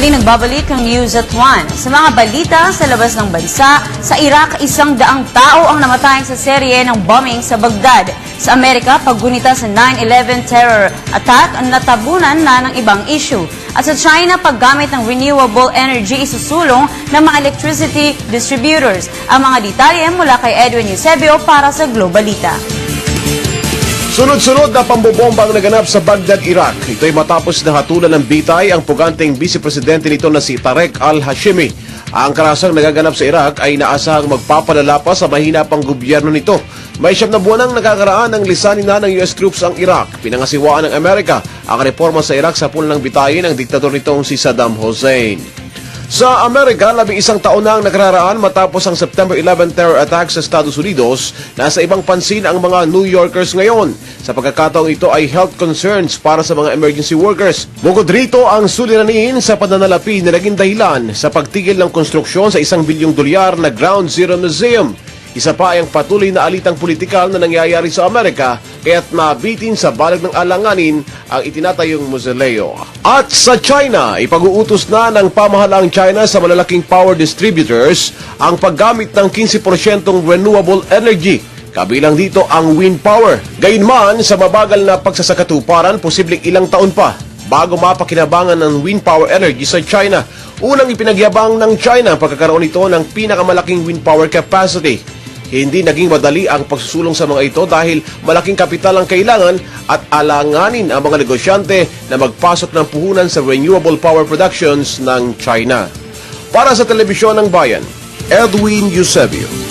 Muling nagbabalik ang News at 1. Sa mga balita sa labas ng bansa, sa Iraq 100 tao ang namatay sa serye ng bombing sa Baghdad. Sa Amerika, paggunita sa 9/11 terror attack ang natabunan na ng ibang issue. At sa China, paggamit ng renewable energy isusulong ng mga electricity distributors. Ang mga detalye mula kay Edwin Eusebio para sa Globalita. Sunod-sunod na pambobomba ang naganap sa Baghdad, Iraq. Ito'y matapos na hatulan ng bitay ang puganteng vice-presidente nito na si Tarek al-Hashimi. Ang karasang nagaganap sa Iraq ay inaasahang magpapalala pa sa mahina pang gobyerno nito. May 7 na buwan ang nakakaraan ng lisanin na ng US troops ang Iraq. Pinangasiwaan ng Amerika ang reforma sa Iraq sa pulang bitayin ng diktador nitong si Saddam Hussein. Sa Amerika, 11 taon na ang nakararaan matapos ang September 11 terror attack sa Estados Unidos. Nasa ibang pansin ang mga New Yorkers ngayon. Sa pagkakataong ito ay health concerns para sa mga emergency workers. Bukod rito, ang suliranin sa pananalapi na naging dahilan sa pagtigil ng konstruksyon sa $1 bilyong na Ground Zero Museum. Isa pa ay ang patuloy na alitang politikal na nangyayari sa Amerika kaya't nabitin sa balag ng alanganin ang itinatayong mausoleo. At sa China, ipag-uutos na ng pamahalaang China sa malalaking power distributors ang paggamit ng 15% renewable energy. Kabilang dito ang wind power. Gayunman, sa mabagal na pagsasakatuparan, posibleng ilang taon pa bago mapakinabangan ng wind power energy sa China. Unang ipinagyabang ng China ang pagkakaroon nito ng pinakamalaking wind power capacity. Hindi naging madali ang pagsusulong sa mga ito dahil malaking kapital ang kailangan at alanganin ang mga negosyante na magpasok ng puhunan sa renewable power productions ng China. Para sa Telebisyon ng Bayan, Edwin Eusebio.